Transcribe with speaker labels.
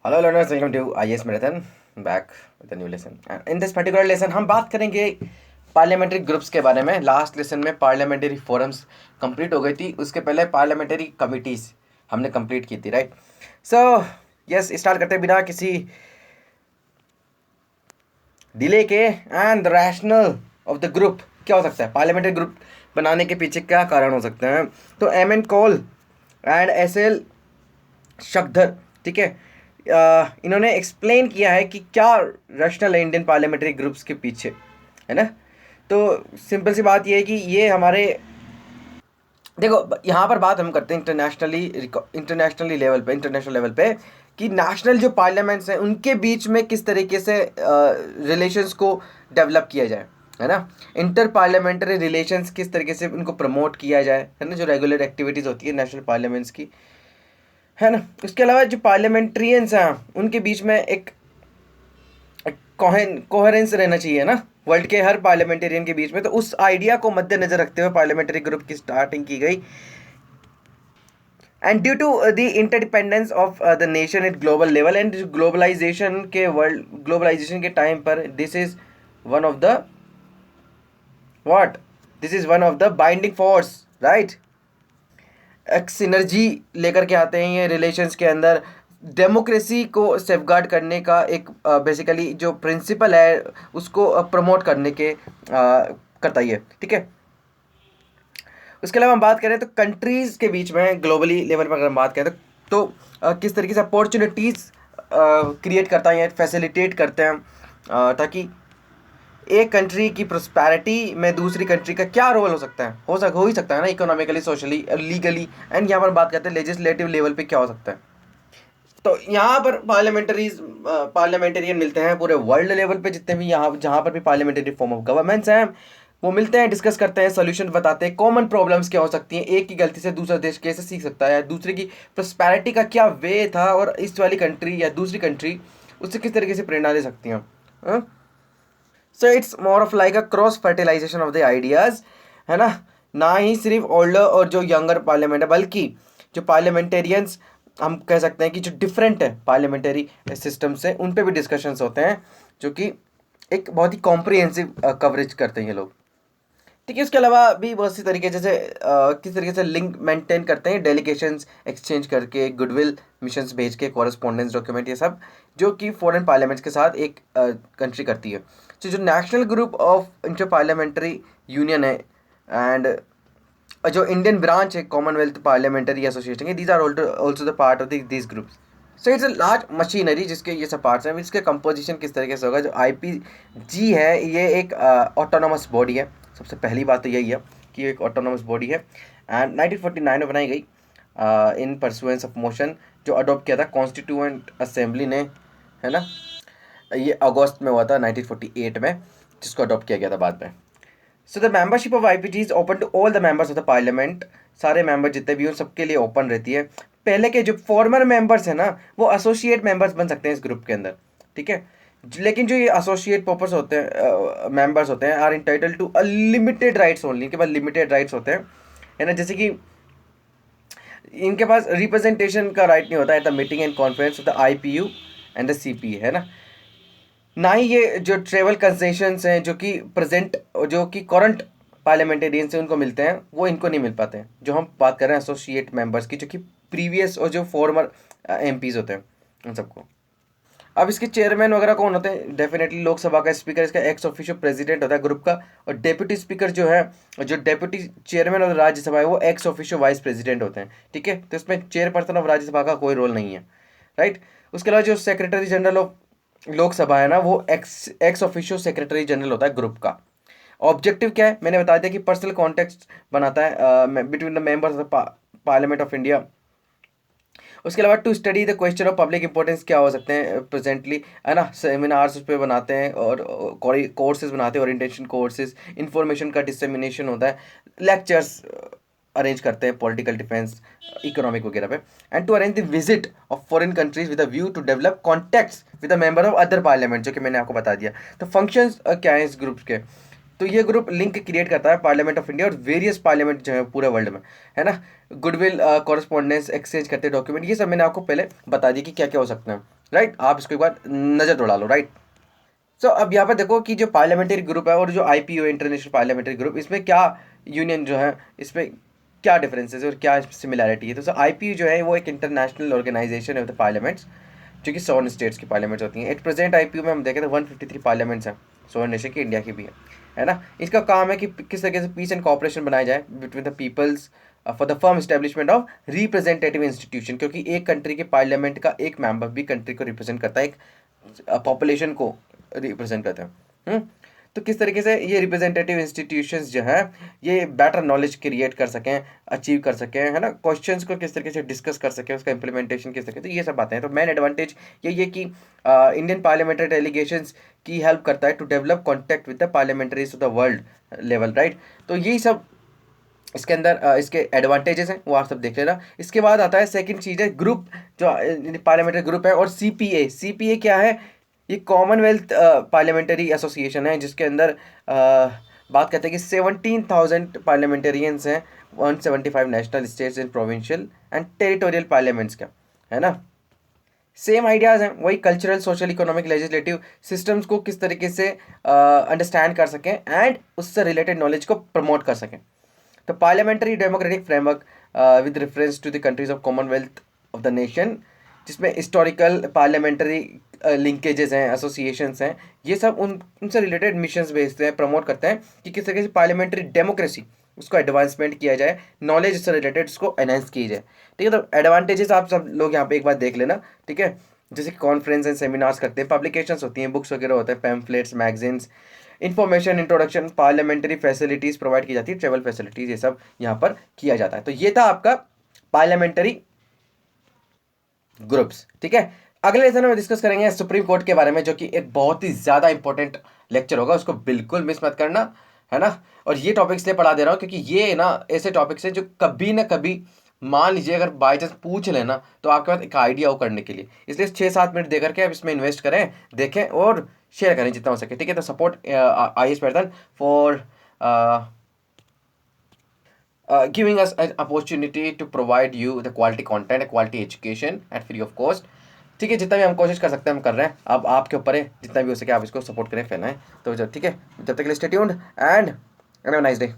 Speaker 1: Hello learners, welcome to IAS marathon back with new lesson. In this particular lesson हम बात करेंगे parliamentary groups के बारे में। लास्ट लेसन में पार्लियामेंट्री फोरम्स कंप्लीट हो गई थी, उसके पहले पार्लियामेंट्री कमिटीज़ हमने कंप्लीट की थी, राइट। सो यस, स्टार्ट करते हैं बिना किसी डिले के। And the rational of the group क्या हो सकता है, पार्लियामेंट्री ग्रुप बनाने के पीछे क्या कारण हो सकते हैं। तो M.N. Kaul and S.L. Shakdher, ठीक है, इन्होंने एक्सप्लेन किया है कि क्या रैशनल है इंडियन पार्लियामेंट्री ग्रुप्स के पीछे, है ना। तो सिंपल सी बात ये है कि ये हमारे, देखो यहाँ पर बात हम करते हैं इंटरनेशनल लेवल पे कि नेशनल जो पार्लियामेंट्स हैं उनके बीच में किस तरीके से रिलेशंस को डेवलप किया जाए, है ना। इंटर पार्लियामेंट्री रिलेशंस किस तरीके से उनको प्रमोट किया जाए, है ना, जो रेगुलर एक्टिविटीज़ होती है नेशनल पार्लियामेंट्स की, है ना। उसके अलावा जो पार्लियामेंट्रियंस हैं उनके बीच में एक कोहेरेंस रहना चाहिए ना, वर्ल्ड के हर पार्लियामेंटेरियन के बीच में। तो उस आइडिया को मद्देनजर रखते हुए पार्लियामेंट्री ग्रुप की स्टार्टिंग की गई। And due to the interdependence of the nation at global level and globalization के टाइम पर this is one of the what this is one of the binding force, right. एक synergy लेकर के आते हैं ये रिलेशंस के अंदर। डेमोक्रेसी को सेफगार्ड करने का एक बेसिकली जो प्रिंसिपल है उसको प्रमोट करने के करता ही है, ठीक है। उसके अलावा हम बात करें तो कंट्रीज़ के बीच में ग्लोबली लेवल पर अगर हम बात करें किस तरीके से अपॉर्चुनिटीज़ क्रिएट करता है या फैसिलिटेट करते हैं, ताकि एक कंट्री की प्रोस्पैरिटी में दूसरी कंट्री का क्या रोल हो सकता है, हो ही सकता है ना, इकोनॉमिकली, सोशली, लीगली। एंड यहाँ पर बात करते हैं लेजिस्लेटिव लेवल पे क्या हो सकता है। तो यहाँ पर पार्लियामेंटेरियन मिलते हैं पूरे वर्ल्ड लेवल पे, जितने भी यहाँ जहाँ पर भी पार्लियामेंट्री फॉर्म ऑफ गवर्नमेंट्स हैं वो मिलते हैं, डिस्कस करते हैं, सोल्यूशन बताते हैं, कॉमन प्रॉब्लम्स क्या हो सकती हैं, एक की गलती से दूसरा देश कैसे सीख सकता है, दूसरे की प्रोस्पैरिटी का क्या वे था और इस वाली कंट्री या दूसरी कंट्री उससे किस तरीके से प्रेरणा ले सकती हैं। So it's more of like a cross fertilization of the ideas, है ना ही सिर्फ ओल्डर और जो यंगर पार्लियामेंट है, बल्कि जो पार्लियामेंटेरियंस हम कह सकते हैं कि जो डिफरेंट है पार्लियामेंटरी सिस्टम से, उन पे भी डिस्कशंस होते हैं, जो कि एक बहुत ही कॉम्प्रिहेंसिव कवरेज करते हैं ये लोग, ठीक है। उसके अलावा भी बहुत सी तरीके जैसे किस तरीके से लिंक मेंटेन करते हैं, डेलीगेशंस एक्सचेंज करके, गुडविल मिशंस भेज के, कॉरेस्पॉन्डेंस डॉक्यूमेंट, ये सब जो कि फॉरेन पार्लियामेंट्स के साथ एक कंट्री करती है। तो जो national group of Inter Parliamentary Union है एंड जो इंडियन ब्रांच है कॉमनवेल्थ पार्लियामेंट्री एसोसिएशन के, these are also the part of this groups. So it's a large machinery जिसके ये सब पार्ट्स हैं। इसके कंपोजिशन किस तरीके से होगा, जो IPG है ये एक ऑटोनोमस बॉडी है। सबसे पहली बात तो यही है कि ये एक ऑटोनोमस बॉडी है एंड 1949 में बनाई गई इन परसुएंस ऑफ मोशन, जो अडॉप्ट किया था कॉन्स्टिट्यूएंट असेंबली ने, है ना। ये अगस्त में हुआ था 1948 में, जिसको अडॉप्ट किया गया था बाद में। So the membership of IPG is open to all the members of the parliament. सारे मेंबर जितने भी उन सबके लिए ओपन रहती है। पहले के जो फॉर्मर मेंबर्स हैं ना, वो एसोसिएट मेंबर्स बन सकते हैं इस ग्रुप के अंदर, ठीक है। लेकिन जो ये एसोसिएट पर्पस होते हैं, मेंबर्स होते हैं, are entitled to limited rights only. इनके पास लिमिटेड राइट्स होते हैं, है ना। जैसे कि इनके पास रिप्रेजेंटेशन का राइट नहीं होता है the meeting and conference of the IPU and the CP, है ना ही ये जो ट्रेवल कंसेशंस हैं जो कि करंट पार्लियामेंटेरियन से उनको मिलते हैं, वो इनको नहीं मिल पाते हैं, जो हम बात कर रहे हैं एसोसिएट मेंबर्स की, जो कि प्रीवियस और जो फॉर्मर MPs होते हैं उन सबको। अब इसके चेयरमैन वगैरह कौन होते हैं, डेफिनेटली लोकसभा का स्पीकर इसका एक्स ऑफिशियो प्रेसिडेंट होता है ग्रुप का, और डेप्यूटी स्पीकर जो है, जो डेप्यूटी चेयरमैन ऑफ राज्यसभा है, वो एक्स ऑफिशियो वाइस प्रेसिडेंट होते हैं, ठीक है। तो इसमें चेयरपर्सन ऑफ राज्यसभा का कोई रोल नहीं है, राइट। उसके अलावा जो सेक्रेटरी जनरल ऑफ लोकसभा है ना, वो एक्स ऑफिशियो सेक्रेटरी जनरल होता है ग्रुप का। ऑब्जेक्टिव क्या है, मैंने बता दिया कि पर्सनल कॉन्टेक्ट बनाता है between the members of parliament of India. उसके अलावा to study the question of public importance क्या हो सकते हैं प्रेजेंटली, है ना। सेमिनार्स उस पर बनाते हैं और कोर्सेज बनाते हैं, ओरिएंटेशन कोर्सेज, इंफॉर्मेशन का डिसमिनेशन होता है, लेक्चर्स अरेंज करते हैं पॉलिटिकल डिफेंस, इकोनॉमिक वगैरह पे। And to arrange the visit of foreign countries with a view to develop contacts with a member of other parliament, जो कि मैंने आपको बता दिया। तो फंक्शंस क्या है इस ग्रुप के, तो ये ग्रुप लिंक क्रिएट करता है पार्लियामेंट ऑफ इंडिया और वेरियस पार्लियामेंट जो है पूरे वर्ल्ड में, है ना। गुडविल कॉरेस्पॉन्डेंस एक्सचेंज करते हैं, डॉक्यूमेंट, ये सब मैंने आपको पहले बता दिया कि क्या क्या हो सकते हैं, राइट, आप इसको एक बार नज़र दौड़ा लो, राइट। सो अब यहाँ पर देखो कि जो पार्लियामेंट्री ग्रुप है और जो IPU इंटरनेशनल पार्लियामेंट्री ग्रुप, इसमें क्या यूनियन जो है, इसमें क्या डिफरेंसेस और क्या सिमिलैरिटी है। तो सो IPU जो है वो एक इंटरनेशनल ऑर्गेनाइजेशन है ऑफ द पार्लियामेंट्स, जो कि 100 स्टेट्स की पार्लियामेंट्स होती हैं। एट प्रेजेंट IPU में हम देखें तो 153 पार्लियामेंट्स हैं, 100 नेशन की, इंडिया की भी है ना। इसका काम है कि किस तरीके से पीस एंड कॉपरेशन बनाया जाए between the peoples for the firm establishment of representative institution, क्योंकि एक कंट्री के पार्लियामेंट का एक मेंबर भी कंट्री को रिप्रेजेंट करता है, एक पॉपुलेशन को रिप्रेजेंट करते हैं। तो किस तरीके से ये रिप्रेजेंटेटिव इंस्टीट्यूशंस जो हैं ये बेटर नॉलेज क्रिएट कर सकें, अचीव कर सकें, है ना, क्वेश्चंस को किस तरीके से डिस्कस कर सकें, उसका इंप्लीमेंटेशन किस तरीके से, ये सब बातें हैं। तो मेन एडवांटेज ये कि इंडियन पार्लियामेंट्री डेलीगेशंस की हेल्प करता है to develop contact with the parliamentaries of the world level, right. तो यही सब इसके अंदर इसके एडवांटेजेस हैं, वो आप सब देख लेना। इसके बाद आता है सेकंड चीज़ है ग्रुप, जो पार्लियामेंट्री ग्रुप है, और CPA क्या है, ये कॉमनवेल्थ पार्लियामेंट्री एसोसिएशन है, जिसके अंदर बात करते हैं कि 17,000 पार्लियामेंटेरियंस हैं, 175 national, states and provincial and territorial parliaments का, है ना। सेम आइडियाज़ हैं, वही cultural, social, economic, legislative systems को किस तरीके से अंडरस्टैंड कर सकें एंड उससे रिलेटेड नॉलेज को प्रमोट कर सकें। तो parliamentary democratic framework with reference to the countries of Commonwealth of the nation, जिसमें हिस्टोरिकल पार्लियामेंट्री लिंकेजेस हैं, एसोसिएशंस हैं, ये सब उनसे रिलेटेड मिशंस भेजते हैं, प्रमोट करते हैं कि किस तरीके से पार्लियामेंट्री डेमोक्रेसी उसको एडवांसमेंट किया जाए, नॉलेज से रिलेटेड उसको एनहेंस की जाए। ठीक है, तो एडवांटेजेस आप सब लोग यहाँ पे एक बार देख लेना, ठीक है। जैसे कॉन्फ्रेंस एंड सेमिनार्स करते हैं, पब्लिकेशंस होती हैं, बुक्स वगैरह होते हैं, pamphlets, magazines, information, introduction, parliamentary facilities provide की जाती है, ट्रेवल फैसिलिटीज़, ये सब यहाँ पर किया जाता है। तो ये था आपका पार्लियामेंट्री ग्रुप्स, ठीक है। अगले लेसन में डिस्कस करेंगे सुप्रीम कोर्ट के बारे में, जो कि एक बहुत ही ज़्यादा इंपॉर्टेंट लेक्चर होगा, उसको बिल्कुल मिस मत करना, है ना। और ये टॉपिक इसलिए पढ़ा दे रहा हूँ क्योंकि ये ना ऐसे टॉपिक्स हैं जो कभी ना कभी, मान लीजिए अगर बाई चांस पूछ लेना, तो आपके पास एक आइडिया हो करने के लिए, इसलिए 6-7 मिनट दे करके आप इसमें इन्वेस्ट करें, देखें और शेयर करें जितना हो सके, ठीक है। तो support IAS pattern for giving us an opportunity to provide you the quality content, quality education at free of cost, ठीक है। जितना भी हम कोशिश कर सकते हैं हम कर रहे हैं, अब आपके ऊपर है, जितना भी हो सके आप इसको सपोर्ट करें, फैलाएं। तो ठीक है, जब तक के लिए stay tuned and have a nice day.